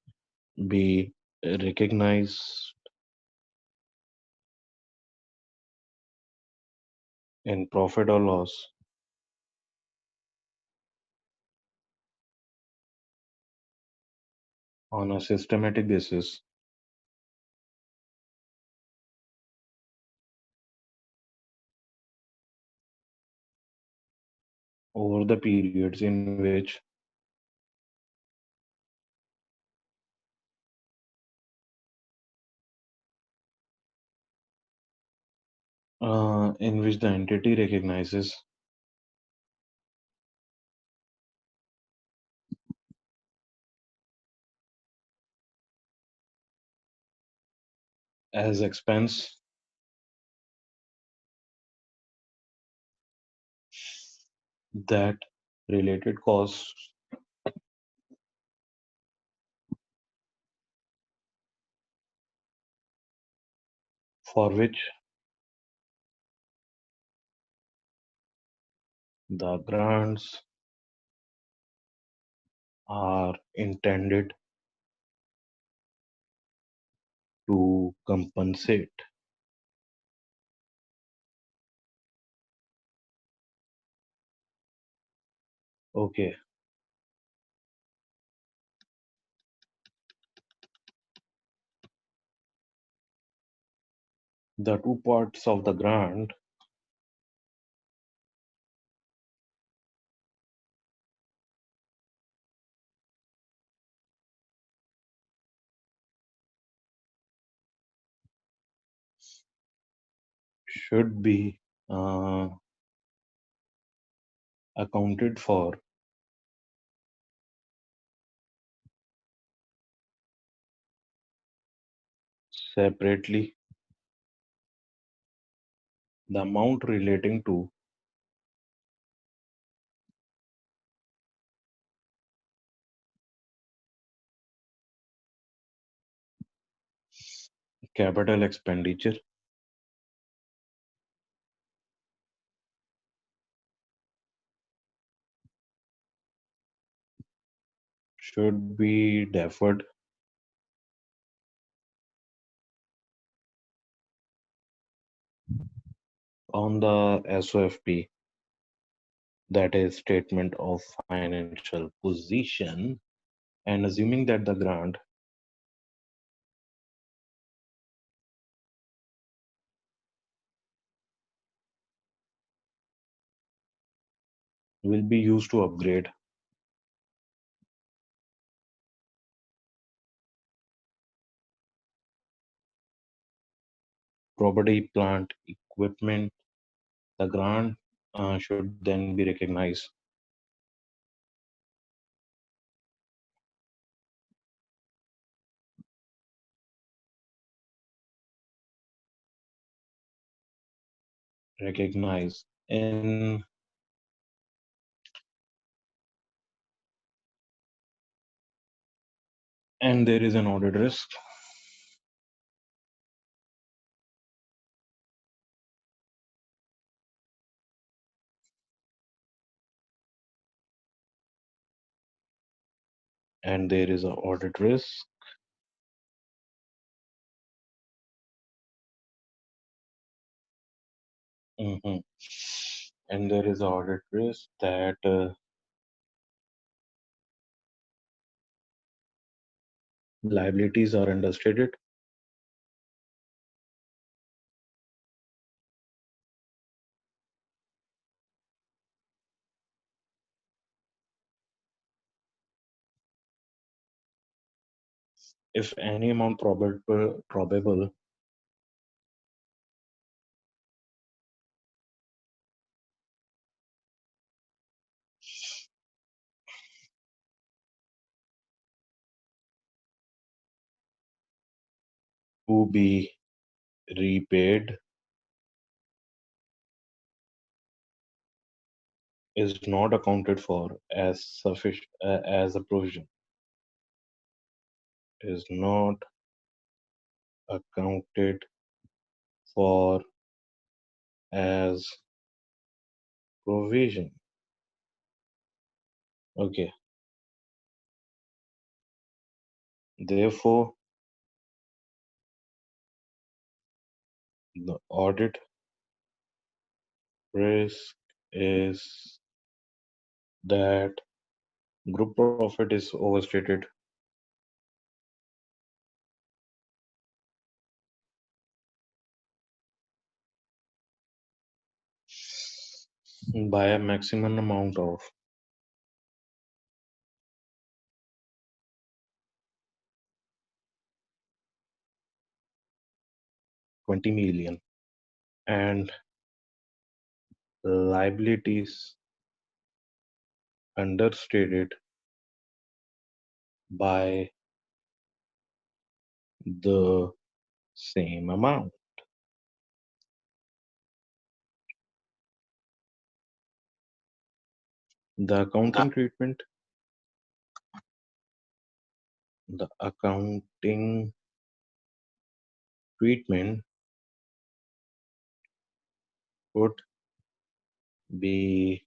be recognized in profit or loss on a systematic basis over the periods in which the entity recognizes as expense that related costs for which the grants are intended to compensate. Okay, the two parts of the grant should be accounted for separately. The amount relating to capital expenditure should be deferred on the SOFP, that is statement of financial position, and assuming that the grant will be used to upgrade property, plant, equipment, the grant should then be recognized in and there is an audit risk. and there is a audit risk. Mhm. And there is a audit risk that liabilities are understated. If any amount probable to be repaid is not accounted for as sufficient as a provision, is not accounted for as provision. Okay. Therefore, the audit risk is that group profit is overstated by a maximum amount of 20 million, and liabilities understated by the same amount. The accounting treatment, the accounting treatment could be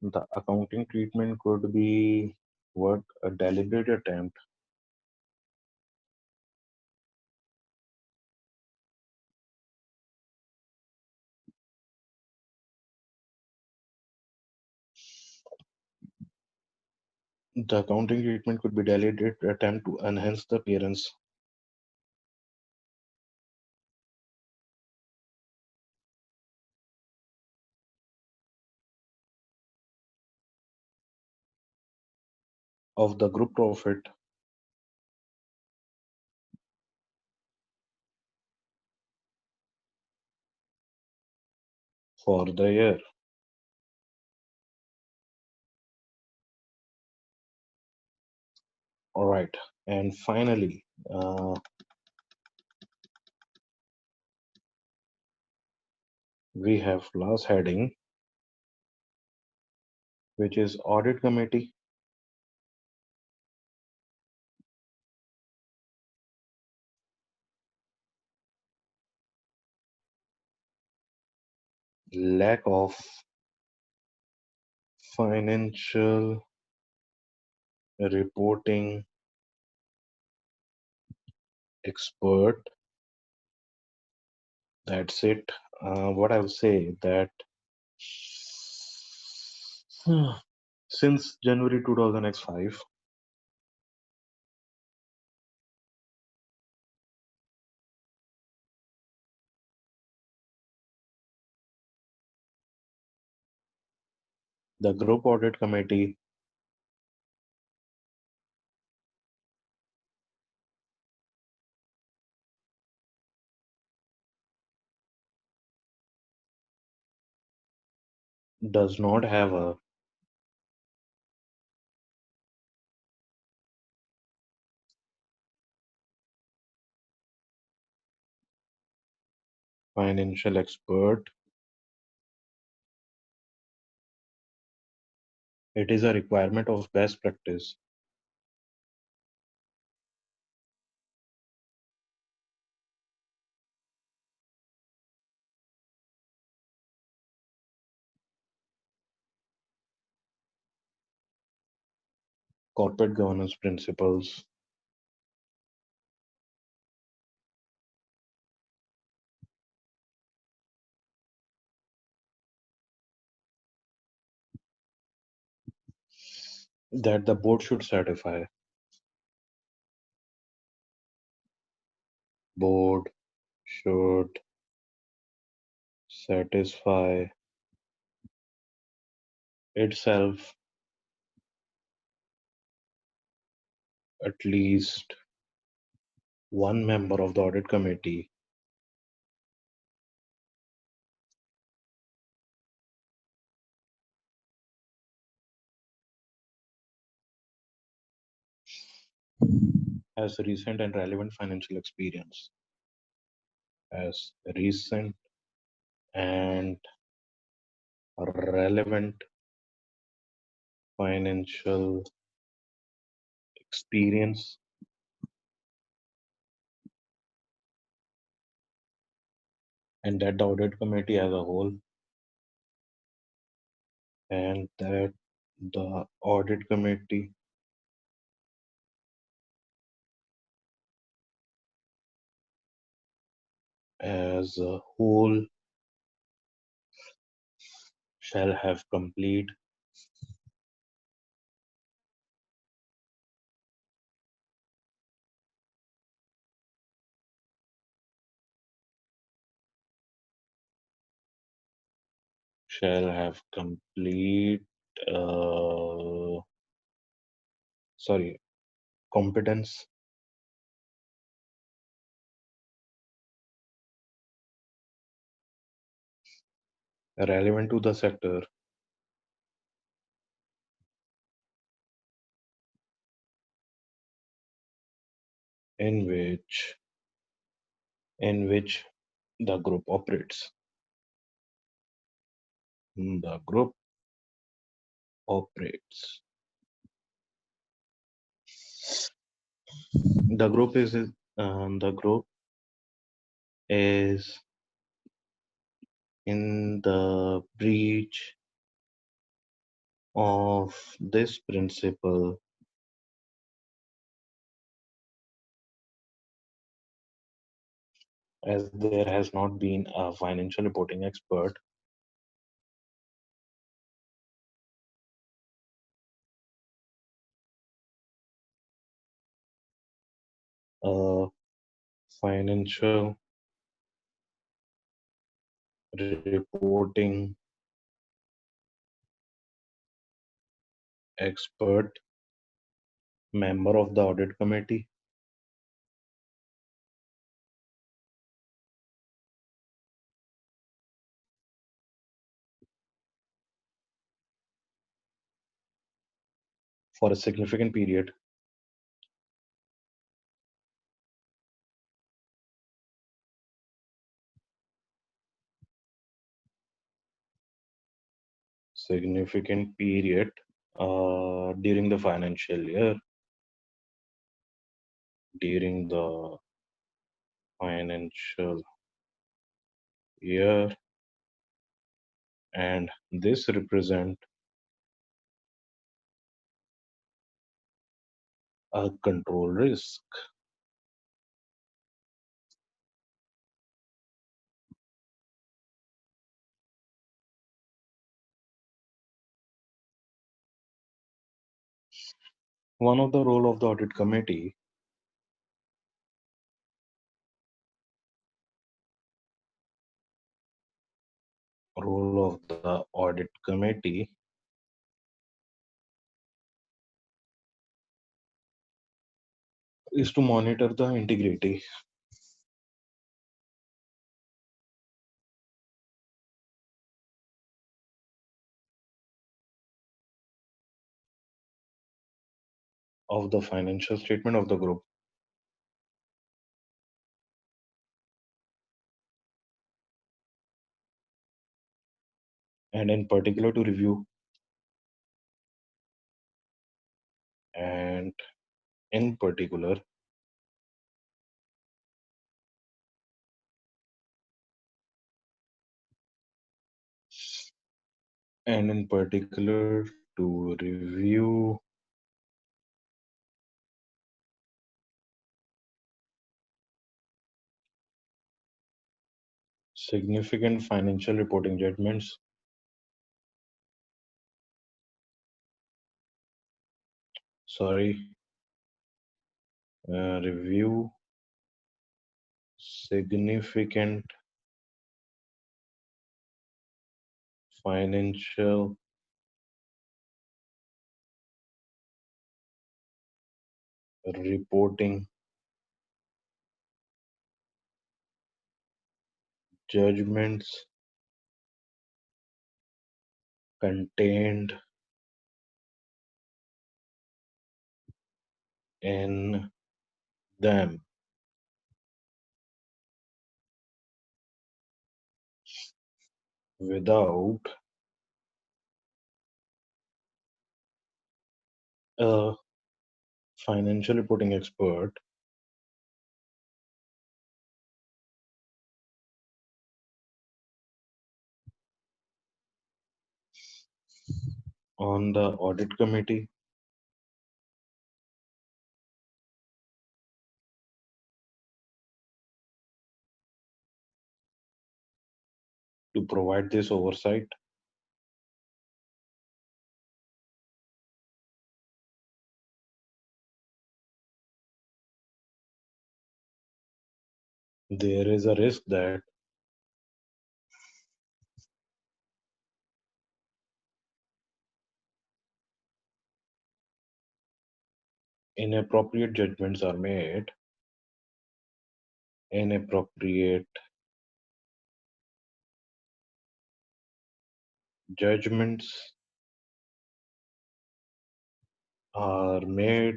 the accounting treatment could be what a deliberate attempt the accounting treatment could be deliberate attempt to enhance the appearance of the group profit for the year. All right. And finally, we have last heading, which is audit committee, lack of financial reporting expert. That's it. What I will say that since January 2005, the group audit committee does not have a financial expert. It is a requirement of best practice. corporate governance principles, that the board should certify. Board should satisfy itself at least one member of the audit committee has recent and relevant financial experience. Has recent and relevant financial experience, and that the audit committee as a whole, and that the audit committee as a whole shall have complete shall have complete uh, sorry competence relevant to the sector in which the group operates. The group operates. The group is in the breach of this principle as there has not been a financial reporting expert a financial reporting expert member of the audit committee for a significant period significant period during the financial year during the financial year, and this represent a control risk. One of the role of the audit committee role of the audit committee is to monitor the integrity of the financial statement of the group, and in particular to review and in particular and in particular to review Significant financial reporting judgments. Sorry. Review significant financial reporting judgments contained in them without a financial reporting expert on the audit committee to provide this oversight. There is a risk that inappropriate judgments are made, inappropriate judgments are made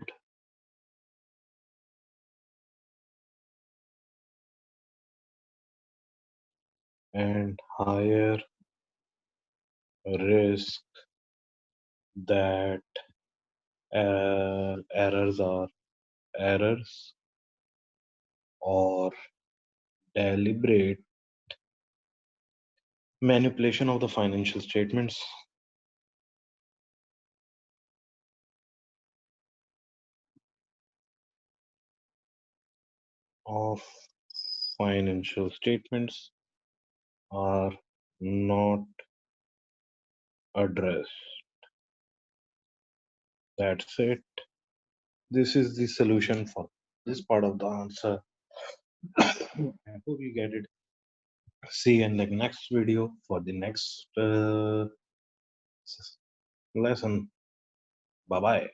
and higher risk that errors or deliberate manipulation of the financial statements of financial statements are not addressed. That's it. This is the solution for this part of the answer. I hope you get it. See you in the next video for the next lesson. Bye bye.